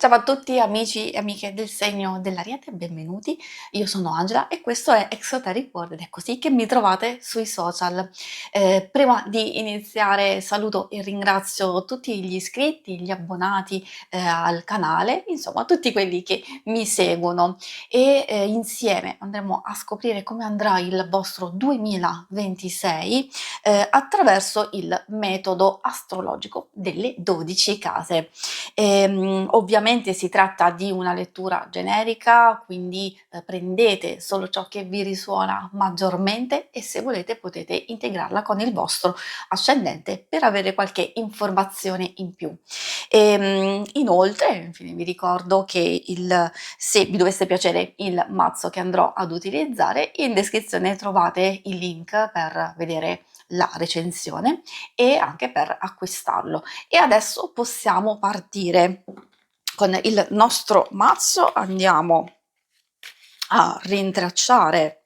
Ciao a tutti amici e amiche del segno dell'Ariete, benvenuti. Io sono Angela e questo è Exoteric World ed è così che mi trovate sui social. Prima di iniziare saluto e ringrazio tutti gli iscritti, gli abbonati al canale, insomma tutti quelli che mi seguono e insieme andremo a scoprire come andrà il vostro 2026 attraverso il metodo astrologico delle 12 case. Ovviamente si tratta di una lettura generica, quindi prendete solo ciò che vi risuona maggiormente e se volete potete integrarla con il vostro ascendente per avere qualche informazione in più. Inoltre, infine, vi ricordo che se vi dovesse piacere il mazzo che andrò ad utilizzare, in descrizione trovate il link per vedere la recensione e anche per acquistarlo. E adesso possiamo partire con il nostro mazzo, andiamo a rintracciare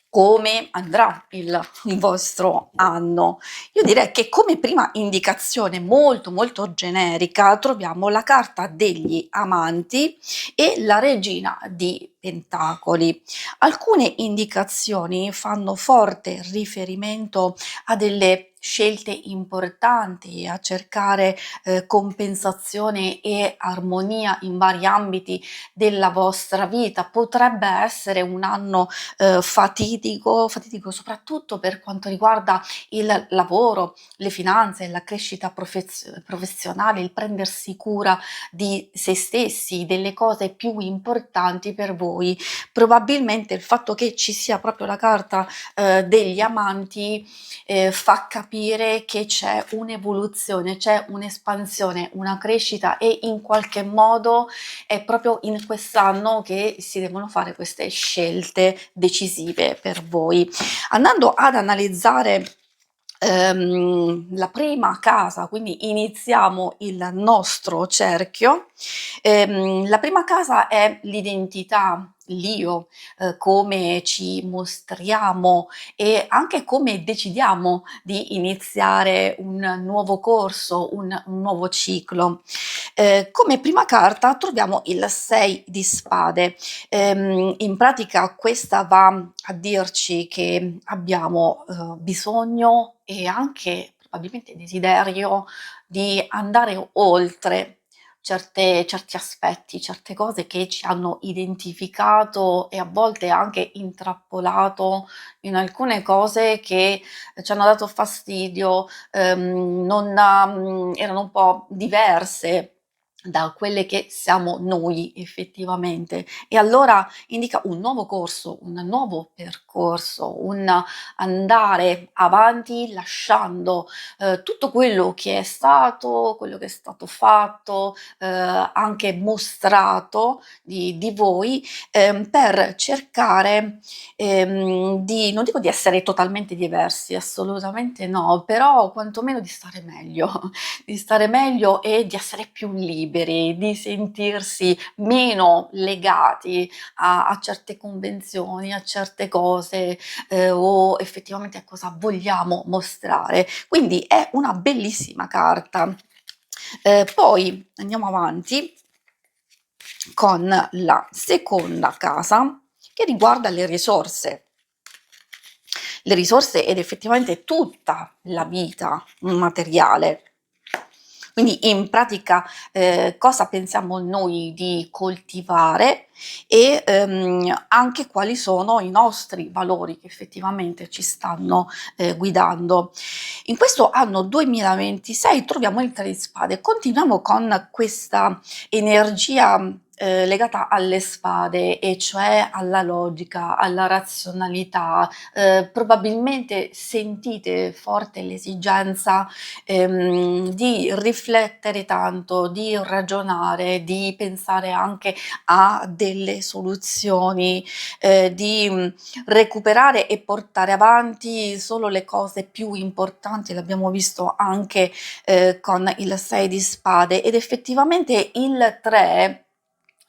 come andrà il vostro anno. Io direi che come prima indicazione molto generica troviamo la carta degli amanti e la regina di pentacoli. Alcune indicazioni fanno forte riferimento a delle scelte importanti, a cercare compensazione e armonia in vari ambiti della vostra vita. Potrebbe essere un anno fatidico soprattutto per quanto riguarda il lavoro, le finanze, la crescita professionale, il prendersi cura di se stessi, delle cose più importanti per voi. Probabilmente il fatto che ci sia proprio la carta degli amanti fa capire che c'è un'evoluzione, c'è un'espansione, una crescita e in qualche modo è proprio in quest'anno che si devono fare queste scelte decisive per voi. Andando ad analizzare la prima casa, quindi iniziamo il nostro cerchio. La prima casa è l'identità, l'io, come ci mostriamo e anche come decidiamo di iniziare un nuovo corso, un nuovo ciclo. Come prima carta troviamo il 6 di spade. In pratica questa va a dirci che abbiamo bisogno e anche probabilmente desiderio di andare oltre certi aspetti, certe cose che ci hanno identificato e a volte anche intrappolato in alcune cose che ci hanno dato fastidio, non erano un po' diverse da quelle che siamo noi effettivamente. E allora indica un nuovo corso, un nuovo percorso, un andare avanti lasciando tutto quello che è stato fatto, anche mostrato di voi, per cercare di, non dico di essere totalmente diversi, assolutamente no, però quantomeno di stare meglio, di stare meglio e di essere più liberi, di sentirsi meno legati a certe convenzioni, a certe cose o effettivamente a cosa vogliamo mostrare. Quindi è una bellissima carta. Poi andiamo avanti con la seconda casa che riguarda le risorse. Le risorse ed effettivamente tutta la vita materiale. Quindi in pratica cosa pensiamo noi di coltivare e anche quali sono i nostri valori che effettivamente ci stanno guidando. In questo anno 2026 troviamo il 3 di spade, continuiamo con questa energia legata alle spade, e cioè alla logica, alla razionalità. Probabilmente sentite forte l'esigenza di riflettere tanto, di ragionare, di pensare anche a delle soluzioni, di recuperare e portare avanti solo le cose più importanti. L'abbiamo visto anche con il 6 di spade ed effettivamente il 3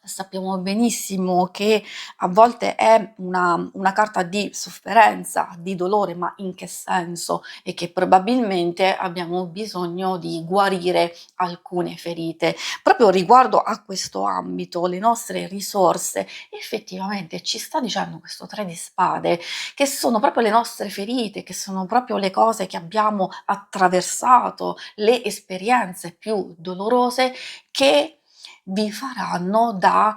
Sappiamo benissimo che a volte è una carta di sofferenza, di dolore, ma in che senso? E che probabilmente abbiamo bisogno di guarire alcune ferite. Proprio riguardo a questo ambito, le nostre risorse, effettivamente ci sta dicendo questo 3 di spade, che sono proprio le nostre ferite, che sono proprio le cose che abbiamo attraversato, le esperienze più dolorose che vi faranno da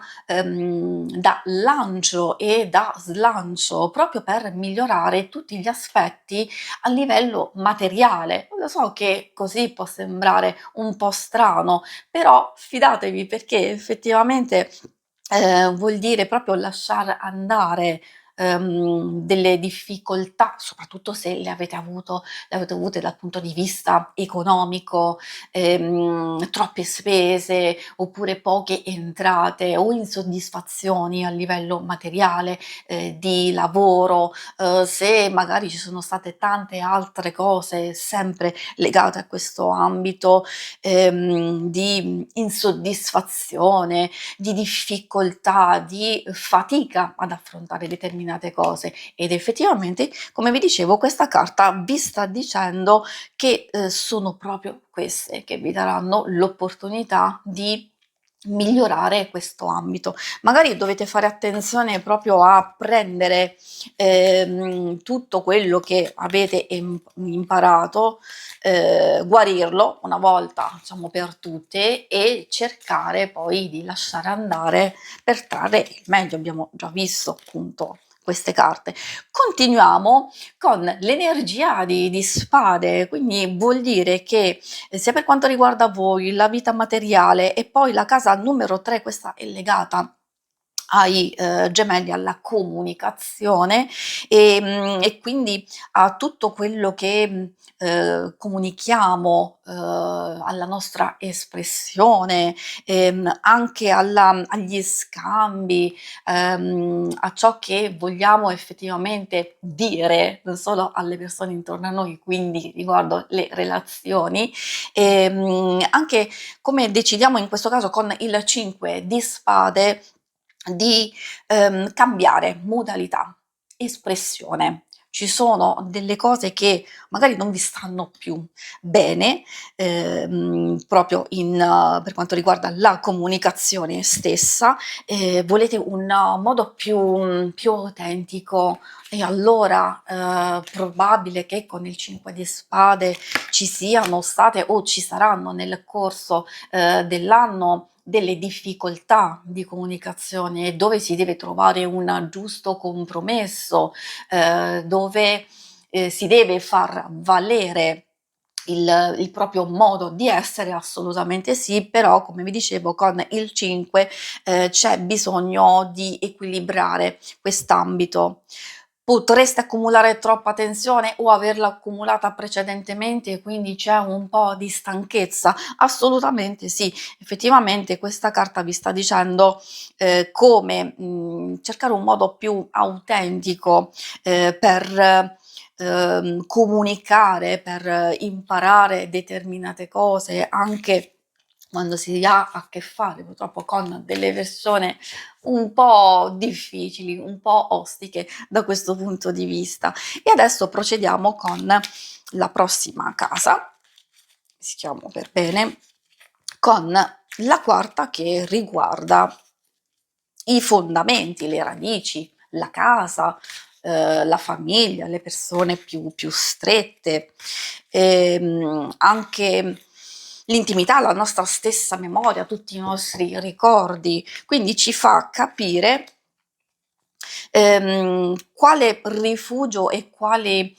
lancio e da slancio, proprio per migliorare tutti gli aspetti a livello materiale. Lo so che così può sembrare un po' strano, però fidatevi perché effettivamente vuol dire proprio lasciar andare delle difficoltà, soprattutto se le avete avute dal punto di vista economico, troppe spese oppure poche entrate o insoddisfazioni a livello materiale, di lavoro, se magari ci sono state tante altre cose sempre legate a questo ambito, di insoddisfazione, di difficoltà, di fatica ad affrontare determinate cose ed effettivamente, come vi dicevo, questa carta vi sta dicendo che sono proprio queste che vi daranno l'opportunità di migliorare questo ambito. Magari dovete fare attenzione proprio a prendere tutto quello che avete imparato, guarirlo una volta, diciamo, per tutte e cercare poi di lasciare andare per trarre il meglio. Abbiamo già visto appunto queste carte. Continuiamo con l'energia di spade, quindi vuol dire che sia per quanto riguarda voi, la vita materiale e poi la casa numero 3, questa è legata ai gemelli, alla comunicazione e quindi a tutto quello che comunichiamo, alla nostra espressione, anche agli scambi, a ciò che vogliamo effettivamente dire, non solo alle persone intorno a noi, quindi riguardo le relazioni, anche come decidiamo in questo caso con il 5 di spade di cambiare modalità, espressione. Ci sono delle cose che magari non vi stanno più bene, proprio per quanto riguarda la comunicazione stessa, volete un modo più autentico e allora, probabile che con il 5 di spade ci siano state o ci saranno nel corso, dell'anno delle difficoltà di comunicazione, dove si deve trovare un giusto compromesso, dove, si deve far valere il proprio modo di essere, assolutamente sì, però come vi dicevo con il 5, c'è bisogno di equilibrare quest'ambito. Potreste accumulare troppa tensione o averla accumulata precedentemente e quindi c'è un po' di stanchezza? Assolutamente sì, effettivamente questa carta vi sta dicendo, come, cercare un modo più autentico, per comunicare, per imparare determinate cose, anche quando si ha a che fare purtroppo con delle persone un po' difficili, un po' ostiche da questo punto di vista. E adesso procediamo con la prossima casa, mischiamo per bene, con la quarta che riguarda i fondamenti, le radici, la casa, la famiglia, le persone più strette, anche l'intimità, la nostra stessa memoria, tutti i nostri ricordi. Quindi ci fa capire quale rifugio e quali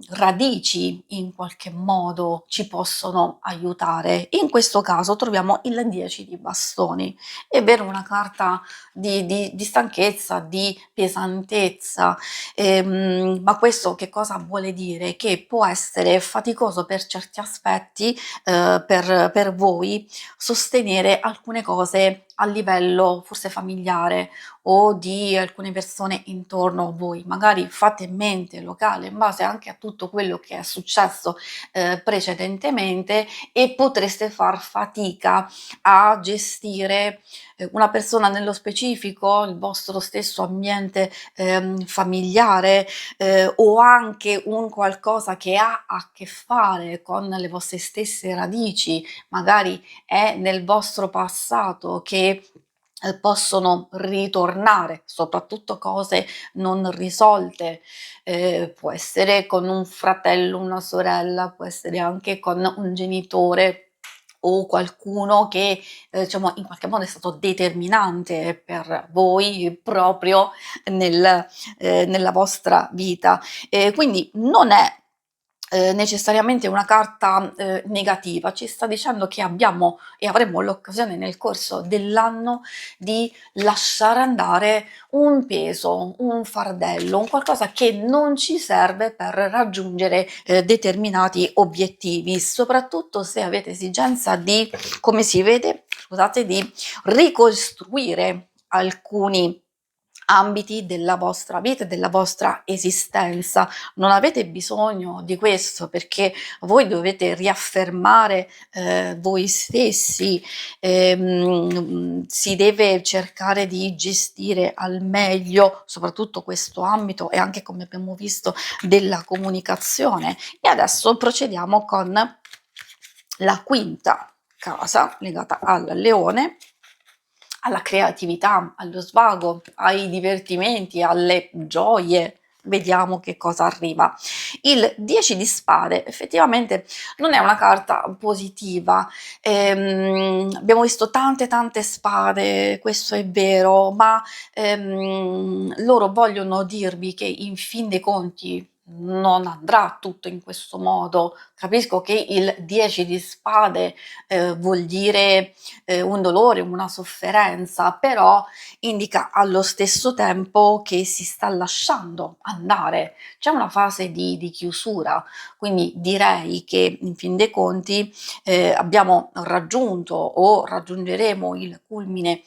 radici in qualche modo ci possono aiutare. In questo caso troviamo il 10 di bastoni, è vero, una carta di stanchezza, di pesantezza, ma questo che cosa vuole dire? Che può essere faticoso per certi aspetti, per voi sostenere alcune cose a livello forse familiare o di alcune persone persone intorno a voi. Magari fate mente locale in base anche a tutto quello che è successo precedentemente e potreste far fatica a gestire una persona nello specifico, il vostro stesso ambiente familiare, o anche un qualcosa che ha a che fare con le vostre stesse radici, magari è nel vostro passato che possono ritornare, soprattutto cose non risolte, può essere con un fratello, una sorella, può essere anche con un genitore o qualcuno che, diciamo in qualche modo è stato determinante per voi proprio nella vostra vita. Quindi non è necessariamente una carta negativa, ci sta dicendo che abbiamo e avremo l'occasione nel corso dell'anno di lasciare andare un peso, un fardello, un qualcosa che non ci serve per raggiungere determinati obiettivi, soprattutto se avete esigenza di, come si vede, scusate, di ricostruire alcuni ambiti della vostra vita e della vostra esistenza. Non avete bisogno di questo perché voi dovete riaffermare voi stessi, si deve cercare di gestire al meglio soprattutto questo ambito e anche, come abbiamo visto, della comunicazione. E adesso procediamo con la quinta casa legata al leone, alla creatività, allo svago, ai divertimenti, alle gioie. Vediamo che cosa arriva. Il 10 di spade effettivamente non è una carta positiva. Abbiamo visto tante spade, questo è vero, ma loro vogliono dirvi che in fin dei conti non andrà tutto in questo modo. Capisco che il 10 di spade vuol dire un dolore, una sofferenza, però indica allo stesso tempo che si sta lasciando andare. C'è una fase di chiusura, quindi direi che in fin dei conti abbiamo raggiunto o raggiungeremo il culmine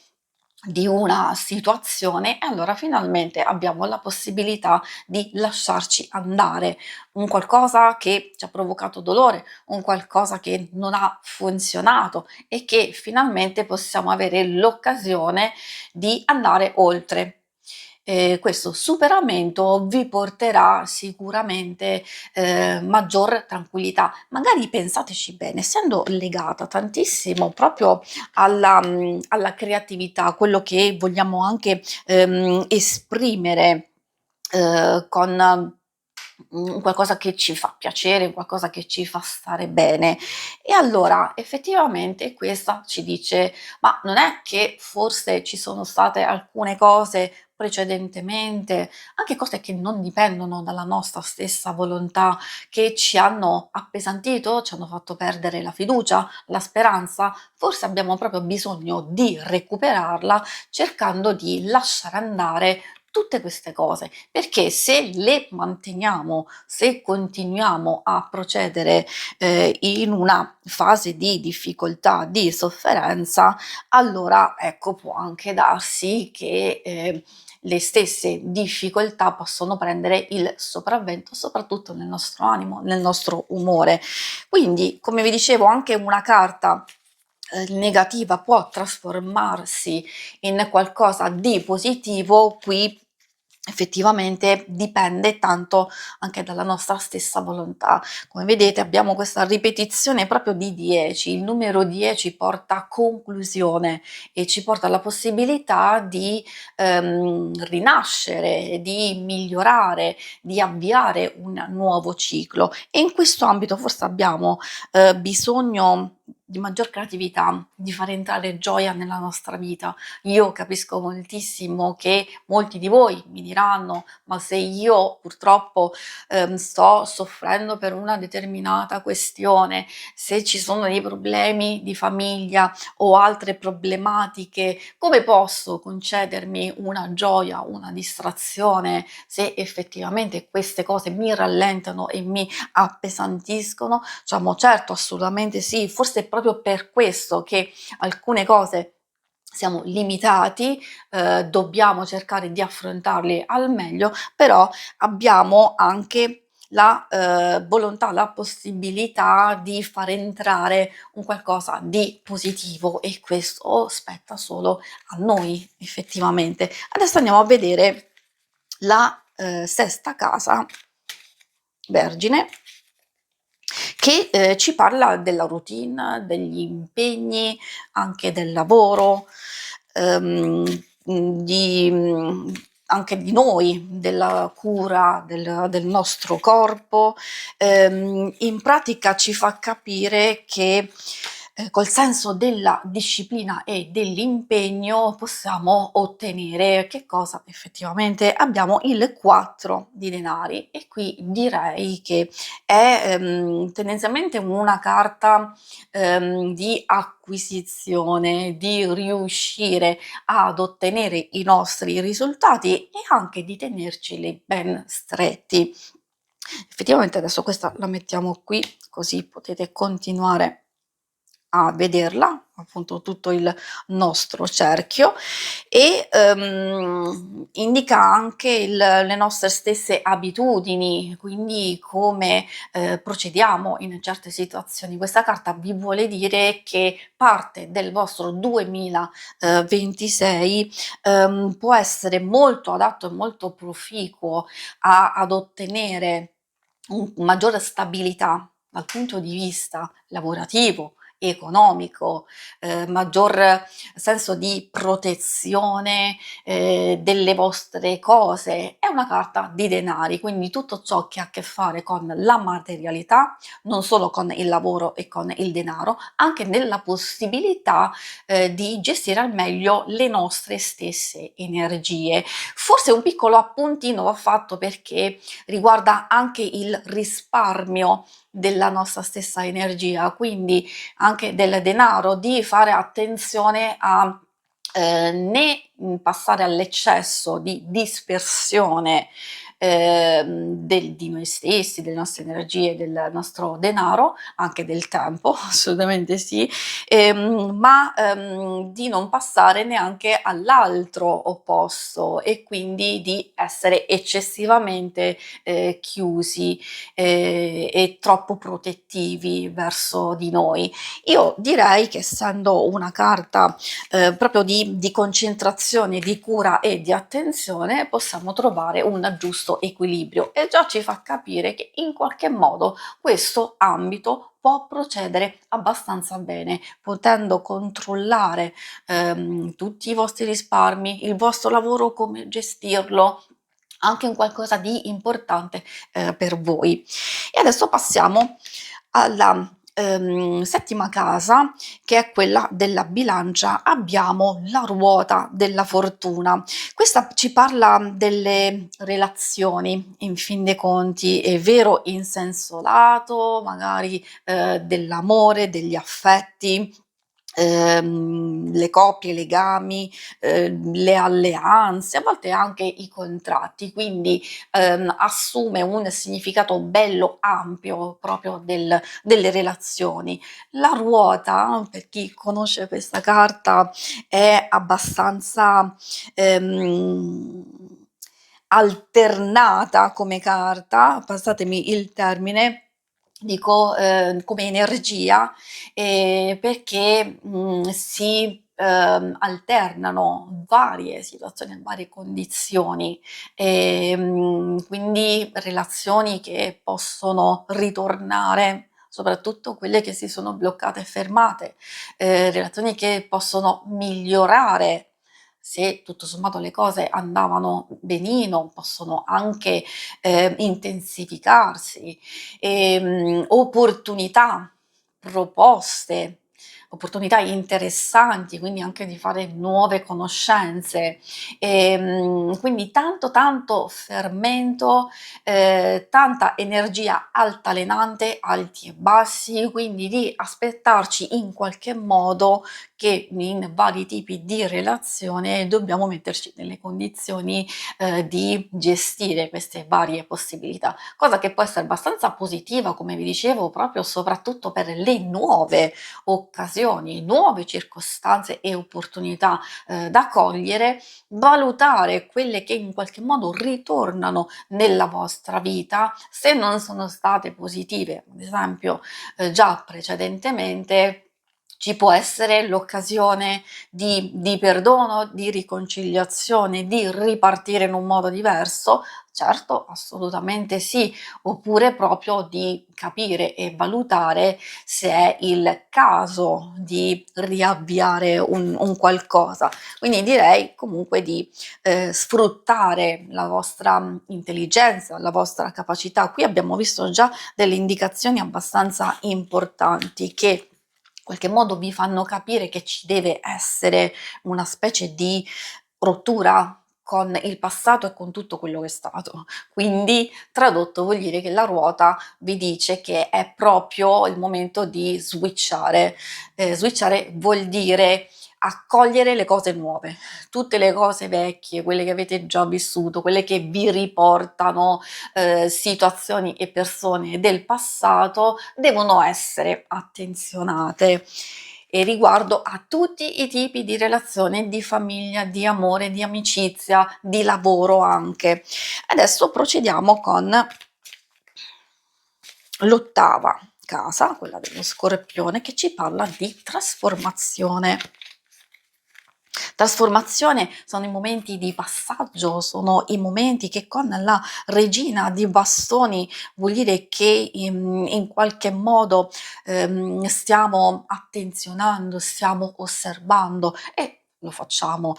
di una situazione e allora finalmente abbiamo la possibilità di lasciarci andare, un qualcosa che ci ha provocato dolore, un qualcosa che non ha funzionato e che finalmente possiamo avere l'occasione di andare oltre. Questo superamento vi porterà sicuramente maggior tranquillità. Magari pensateci bene, essendo legata tantissimo proprio alla creatività, quello che vogliamo anche esprimere con qualcosa che ci fa piacere, qualcosa che ci fa stare bene. E allora effettivamente questa ci dice: ma non è che forse ci sono state alcune cose precedentemente, anche cose che non dipendono dalla nostra stessa volontà, che ci hanno appesantito, ci hanno fatto perdere la fiducia, la speranza? Forse abbiamo proprio bisogno di recuperarla cercando di lasciare andare tutte queste cose, perché se le manteniamo, se continuiamo a procedere in una fase di difficoltà, di sofferenza, allora ecco può anche darsi che le stesse difficoltà possono prendere il sopravvento, soprattutto nel nostro animo, nel nostro umore. Quindi, come vi dicevo, anche una carta negativa può trasformarsi in qualcosa di positivo. Qui effettivamente dipende tanto anche dalla nostra stessa volontà. Come vedete abbiamo questa ripetizione proprio di 10, il numero 10 porta a conclusione e ci porta alla possibilità di rinascere, di migliorare, di avviare un nuovo ciclo e in questo ambito forse abbiamo bisogno di maggior creatività, di fare entrare gioia nella nostra vita. Io capisco moltissimo che molti di voi mi diranno: ma se io purtroppo sto soffrendo per una determinata questione, se ci sono dei problemi di famiglia o altre problematiche, come posso concedermi una gioia, una distrazione se effettivamente queste cose mi rallentano e mi appesantiscono? Diciamo certo, assolutamente sì, forse è proprio per questo che alcune cose siamo limitati, dobbiamo cercare di affrontarli al meglio, però abbiamo anche la, volontà, la possibilità di far entrare un qualcosa di positivo e questo spetta solo a noi effettivamente. Adesso andiamo a vedere la, sesta casa Vergine che, ci parla della routine, degli impegni, anche del lavoro, anche di noi, della cura del nostro corpo. In pratica ci fa capire che, col senso della disciplina e dell'impegno possiamo ottenere che cosa? Effettivamente abbiamo il 4 di denari e qui direi che è, tendenzialmente una carta, di acquisizione, di riuscire ad ottenere i nostri risultati e anche di tenerceli ben stretti. Effettivamente adesso questa la mettiamo qui, così potete continuare a vederla, appunto tutto il nostro cerchio e, indica anche le nostre stesse abitudini, quindi come, procediamo in certe situazioni. Questa carta vi vuole dire che parte del vostro 2026, può essere molto adatto e molto proficuo ad ottenere maggiore stabilità dal punto di vista lavorativo, economico, maggior senso di protezione, delle vostre cose. È una carta di denari, quindi tutto ciò che ha a che fare con la materialità, non solo con il lavoro e con il denaro, anche nella possibilità, di gestire al meglio le nostre stesse energie. Forse un piccolo appuntino va fatto perché riguarda anche il risparmio della nostra stessa energia, quindi anche del denaro, di fare attenzione a né passare all'eccesso di dispersione di noi stessi, delle nostre energie, del nostro denaro, anche del tempo, assolutamente sì, ma di non passare neanche all'altro opposto e quindi di essere eccessivamente chiusi e troppo protettivi verso di noi. Io direi che essendo una carta proprio di concentrazione, di cura e di attenzione, possiamo trovare un giusto equilibrio e già ci fa capire che in qualche modo questo ambito può procedere abbastanza bene, potendo controllare tutti i vostri risparmi, il vostro lavoro, come gestirlo, anche un qualcosa di importante per voi. E adesso passiamo alla settima casa, che è quella della bilancia. Abbiamo la ruota della fortuna. Questa ci parla delle relazioni, in fin dei conti, è vero in senso lato, magari dell'amore, degli affetti, le coppie, i legami, le alleanze, a volte anche i contratti, quindi assume un significato bello ampio proprio delle relazioni. La ruota, per chi conosce questa carta, è abbastanza ehm, alternata come carta, passatemi il termine, dico come energia, perché si alternano varie situazioni, varie condizioni, quindi relazioni che possono ritornare, soprattutto quelle che si sono bloccate e fermate, relazioni che possono migliorare se tutto sommato le cose andavano benino, possono anche intensificarsi, opportunità, proposte, opportunità interessanti, quindi anche di fare nuove conoscenze. Quindi tanto tanto fermento, tanta energia altalenante, alti e bassi, quindi di aspettarci in qualche modo che in vari tipi di relazione dobbiamo metterci nelle condizioni di gestire queste varie possibilità, cosa che può essere abbastanza positiva, come vi dicevo, proprio soprattutto per le nuove occasioni, nuove circostanze e opportunità da cogliere, valutare quelle che in qualche modo ritornano nella vostra vita, se non sono state positive, ad esempio già precedentemente, ci può essere l'occasione di perdono, di riconciliazione, di ripartire in un modo diverso? Certo, assolutamente sì, oppure proprio di capire e valutare se è il caso di riavviare un qualcosa. Quindi direi comunque di sfruttare la vostra intelligenza, la vostra capacità. Qui abbiamo visto già delle indicazioni abbastanza importanti che in qualche modo vi fanno capire che ci deve essere una specie di rottura con il passato e con tutto quello che è stato. Quindi, tradotto, vuol dire che la ruota vi dice che è proprio il momento di switchare. Switchare vuol dire accogliere le cose nuove, tutte le cose vecchie, quelle che avete già vissuto, quelle che vi riportano situazioni e persone del passato, devono essere attenzionate e riguardo a tutti i tipi di relazione, di famiglia, di amore, di amicizia, di lavoro anche. Adesso procediamo con l'ottava casa, quella dello Scorpione, che ci parla di trasformazione. Trasformazione sono i momenti di passaggio, sono i momenti che con la regina di bastoni vuol dire che in qualche modo stiamo attenzionando, stiamo osservando e lo facciamo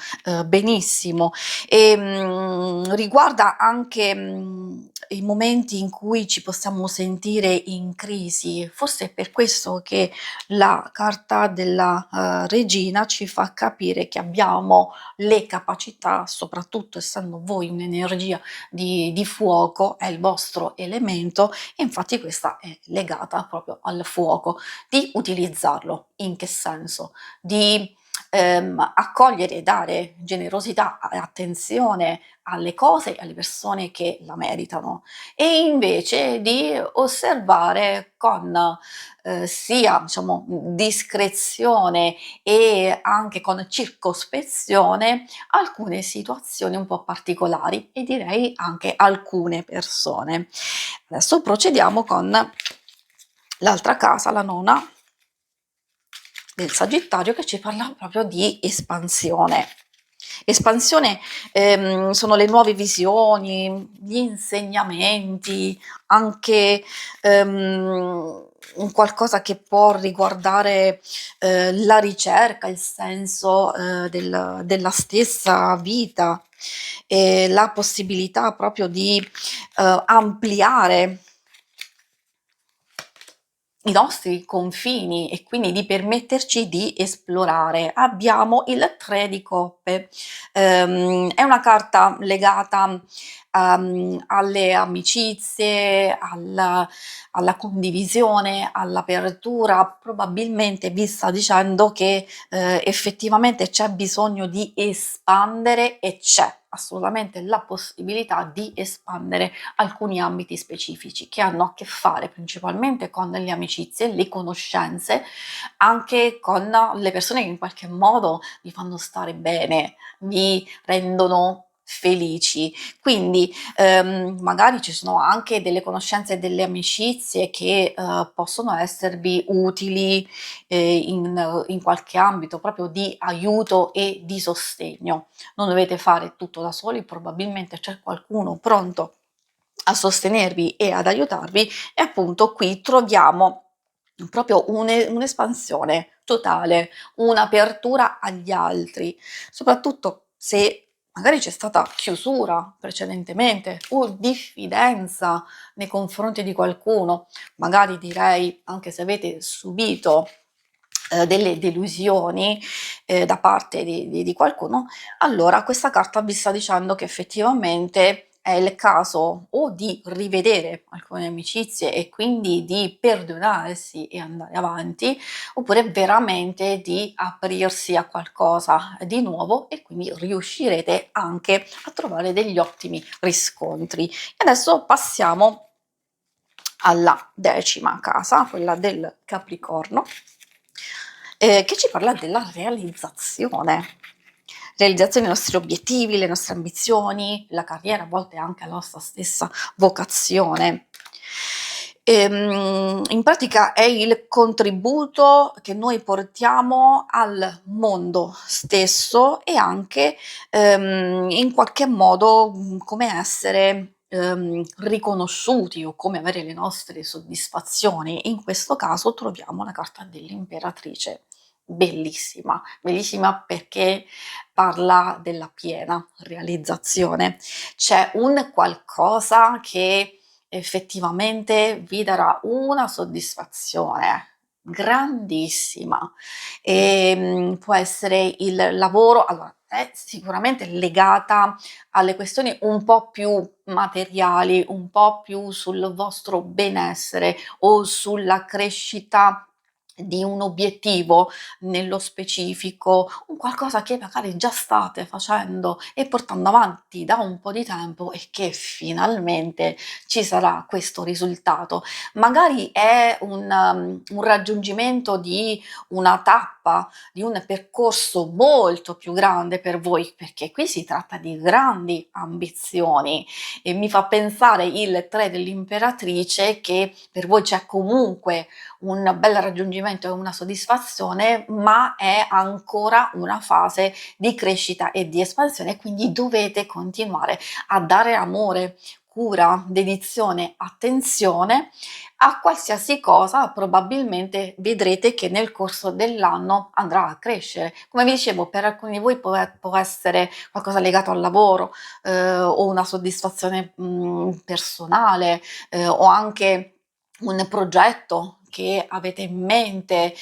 benissimo. E riguarda anche i momenti in cui ci possiamo sentire in crisi, forse è per questo che la carta della regina ci fa capire che abbiamo le capacità, soprattutto essendo voi un'energia di fuoco, è il vostro elemento, e infatti questa è legata proprio al fuoco, di utilizzarlo. In che senso? Di accogliere e dare generosità e attenzione alle cose e alle persone che la meritano, e invece di osservare con sia diciamo discrezione e anche con circospezione alcune situazioni un po' particolari e direi anche alcune persone. Adesso procediamo con l'altra casa, la nona del Sagittario, che ci parla proprio di espansione. Espansione sono le nuove visioni, gli insegnamenti, anche un qualcosa che può riguardare la ricerca, il senso della stessa vita, la possibilità proprio di ampliare i nostri confini e quindi di permetterci di esplorare. Abbiamo il 3 di coppe, è una carta legata alle amicizie, alla condivisione, all'apertura. Probabilmente vi sta dicendo che effettivamente c'è bisogno di espandere e c'è assolutamente la possibilità di espandere alcuni ambiti specifici che hanno a che fare principalmente con le amicizie, le conoscenze, anche con le persone che in qualche modo vi fanno stare bene, vi rendono felici. Quindi magari ci sono anche delle conoscenze e delle amicizie che possono esservi utili in qualche ambito proprio di aiuto e di sostegno. Non dovete fare tutto da soli, probabilmente c'è qualcuno pronto a sostenervi e ad aiutarvi, e appunto qui troviamo proprio un'espansione totale, un'apertura agli altri, soprattutto se magari c'è stata chiusura precedentemente o diffidenza nei confronti di qualcuno, magari direi anche se avete subito delle delusioni da parte di qualcuno, allora questa carta vi sta dicendo che effettivamente è il caso o di rivedere alcune amicizie e quindi di perdonarsi e andare avanti, oppure veramente di aprirsi a qualcosa di nuovo e quindi riuscirete anche a trovare degli ottimi riscontri. E adesso passiamo alla 10ª casa, quella del Capricorno, che ci parla della realizzazione dei nostri obiettivi, le nostre ambizioni, la carriera, a volte anche la nostra stessa vocazione. In pratica è il contributo che noi portiamo al mondo stesso e anche in qualche modo come essere riconosciuti o come avere le nostre soddisfazioni. In questo caso troviamo la carta dell'imperatrice, bellissima, bellissima perché parla della piena realizzazione. C'è un qualcosa che effettivamente vi darà una soddisfazione grandissima. Può essere il lavoro, allora è sicuramente legata alle questioni un po' più materiali, un po' più sul vostro benessere o sulla crescita di un obiettivo nello specifico, un qualcosa che magari già state facendo e portando avanti da un po' di tempo e che finalmente ci sarà questo risultato. Magari è un raggiungimento di una tappa, di un percorso molto più grande per voi, perché qui si tratta di grandi ambizioni e mi fa pensare il 3 dell'imperatrice che per voi c'è comunque un bel raggiungimento e una soddisfazione, ma è ancora una fase di crescita e di espansione, quindi dovete continuare a dare amore, cura, dedizione, attenzione a qualsiasi cosa. Probabilmente vedrete che nel corso dell'anno andrà a crescere. Come vi dicevo, per alcuni di voi può essere qualcosa legato al lavoro, o una soddisfazione personale, o anche un progetto che avete in mente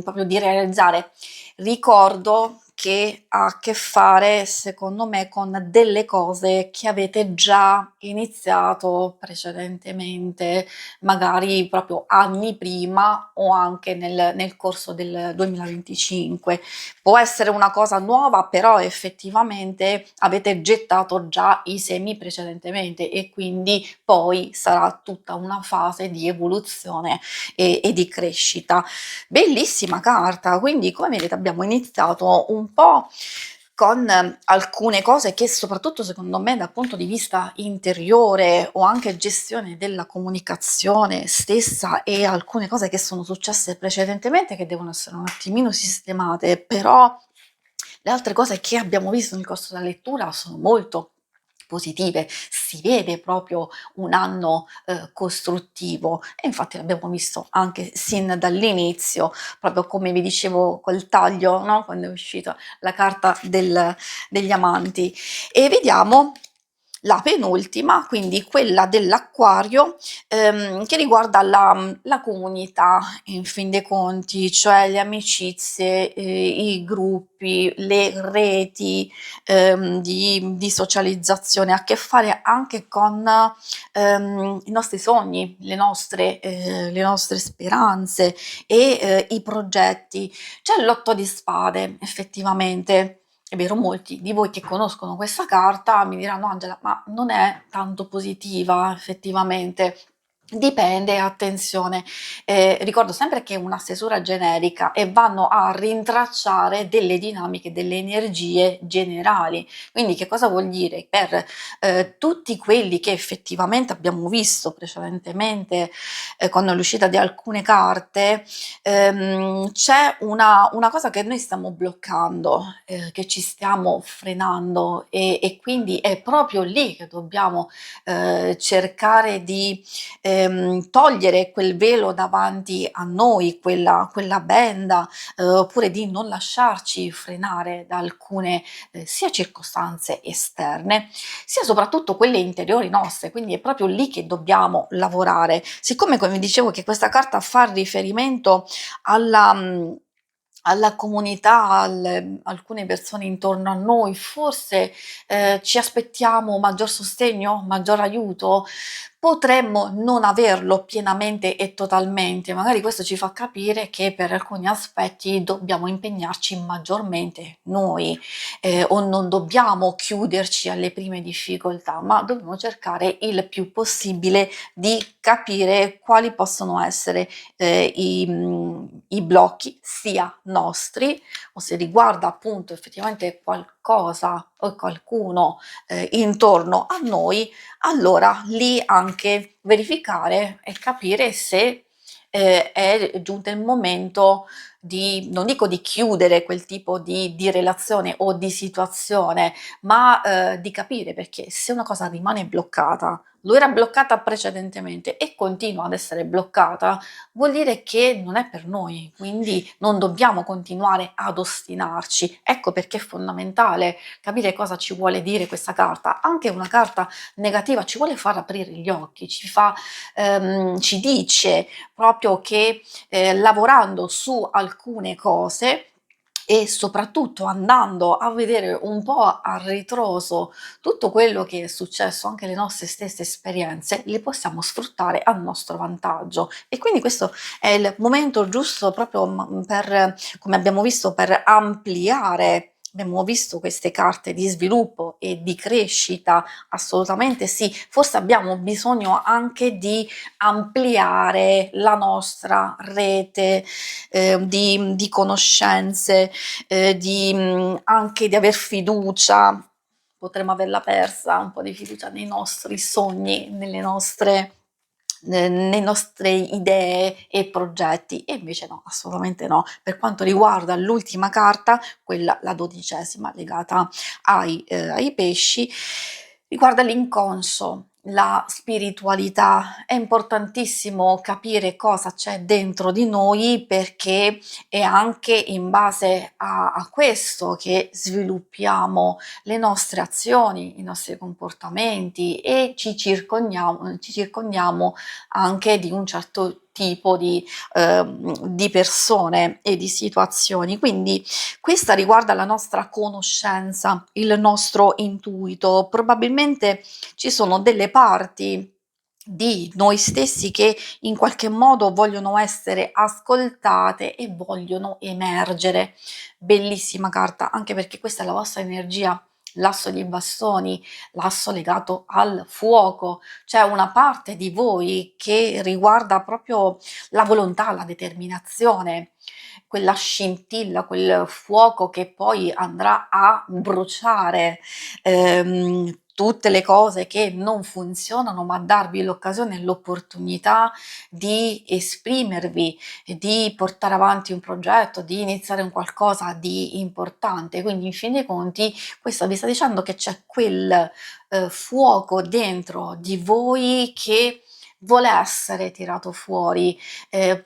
proprio di realizzare. Ricordo che ha a che fare, secondo me, con delle cose che avete già iniziato precedentemente, magari proprio anni prima o anche nel corso del 2025. Può essere una cosa nuova, però effettivamente avete gettato già i semi precedentemente e quindi poi sarà tutta una fase di evoluzione e di crescita. Bellissima carta, quindi come vedete abbiamo iniziato un po' con alcune cose che soprattutto secondo me dal punto di vista interiore o anche gestione della comunicazione stessa e alcune cose che sono successe precedentemente che devono essere un attimino sistemate, però le altre cose che abbiamo visto nel corso della lettura sono molto positive, si vede proprio un anno costruttivo e infatti l'abbiamo visto anche sin dall'inizio, proprio come vi dicevo col taglio, no? Quando è uscita la carta degli amanti. E vediamo la penultima, quindi quella dell'Acquario, che riguarda la comunità in fin dei conti, cioè le amicizie, i gruppi, le reti di socializzazione, ha a che fare anche con i nostri sogni, le nostre speranze e i progetti. C'è l'8 di spade, effettivamente. È vero, molti di voi che conoscono questa carta mi diranno: Angela, ma non è tanto positiva effettivamente. Dipende, attenzione, ricordo sempre che è una stesura generica e vanno a rintracciare delle dinamiche, delle energie generali. Quindi che cosa vuol dire? Per tutti quelli che effettivamente abbiamo visto precedentemente con l'uscita di alcune carte, c'è una cosa che noi stiamo bloccando, che ci stiamo frenando e quindi è proprio lì che dobbiamo cercare di togliere quel velo davanti a noi, quella benda, oppure di non lasciarci frenare da alcune sia circostanze esterne, sia soprattutto quelle interiori nostre, quindi è proprio lì che dobbiamo lavorare. Siccome come vi dicevo che questa carta fa riferimento alla alla comunità, alcune persone intorno a noi, forse, ci aspettiamo maggior sostegno, maggior aiuto? Potremmo non averlo pienamente e totalmente, magari questo ci fa capire che per alcuni aspetti dobbiamo impegnarci maggiormente noi, o non dobbiamo chiuderci alle prime difficoltà, ma dobbiamo cercare il più possibile di capire quali possono essere i blocchi sia nostri o se riguarda appunto effettivamente qualcosa o qualcuno intorno a noi, allora lì anche verificare e capire se è giunto il momento di, non dico di chiudere quel tipo di relazione o di situazione, ma di capire perché se una cosa rimane bloccata, lo era bloccata precedentemente e continua ad essere bloccata, vuol dire che non è per noi, quindi non dobbiamo continuare ad ostinarci. Ecco perché è fondamentale capire cosa ci vuole dire questa carta. Anche una carta negativa ci vuole far aprire gli occhi, ci dice proprio che lavorando su alcune cose e soprattutto andando a vedere un po' a ritroso tutto quello che è successo, anche le nostre stesse esperienze, le possiamo sfruttare a nostro vantaggio. E quindi questo è il momento giusto proprio per, come abbiamo visto, per ampliare. Abbiamo visto queste carte di sviluppo e di crescita, assolutamente sì. Forse abbiamo bisogno anche di ampliare la nostra rete di conoscenze, anche di aver fiducia, potremmo averla persa, un po' di fiducia nei nostri sogni, nelle nostre idee e progetti, e invece no, assolutamente no. Per quanto riguarda l'ultima carta, quella, la 12ª, legata ai pesci, riguarda l'inconscio, la spiritualità. È importantissimo capire cosa c'è dentro di noi perché è anche in base a questo che sviluppiamo le nostre azioni, i nostri comportamenti e ci circondiamo anche di un certo tipo di persone e di situazioni. Quindi questa riguarda la nostra conoscenza, il nostro intuito. Probabilmente ci sono delle parti di noi stessi che in qualche modo vogliono essere ascoltate e vogliono emergere. Bellissima carta, anche perché questa è la vostra energia, l'asso di bastoni, l'asso legato al fuoco. C'è una parte di voi che riguarda proprio la volontà, la determinazione, quella scintilla, quel fuoco che poi andrà a bruciare tutte le cose che non funzionano, ma darvi l'occasione e l'opportunità di esprimervi, di portare avanti un progetto, di iniziare un qualcosa di importante. Quindi in fin dei conti questo vi sta dicendo che c'è quel fuoco dentro di voi che vuole essere tirato fuori,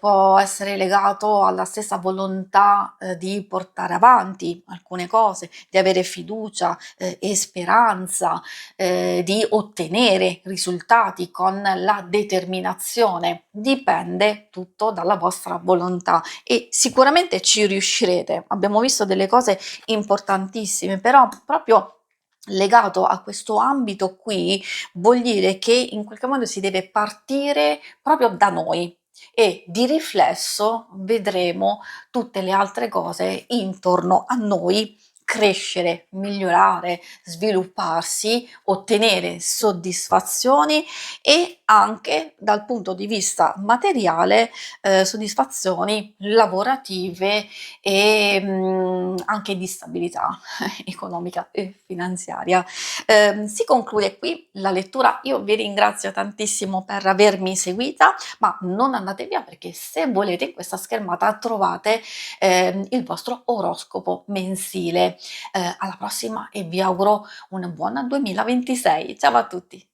può essere legato alla stessa volontà di portare avanti alcune cose, di avere fiducia e speranza, di ottenere risultati con la determinazione. Dipende tutto dalla vostra volontà e sicuramente ci riuscirete. Abbiamo visto delle cose importantissime, però proprio legato a questo ambito qui vuol dire che in qualche modo si deve partire proprio da noi e di riflesso vedremo tutte le altre cose intorno a noi crescere, migliorare, svilupparsi, ottenere soddisfazioni e anche dal punto di vista materiale soddisfazioni lavorative e anche di stabilità economica e finanziaria. Si conclude qui la lettura, io vi ringrazio tantissimo per avermi seguita, ma non andate via perché se volete in questa schermata trovate il vostro oroscopo mensile. Alla prossima e vi auguro un buon 2026. Ciao a tutti!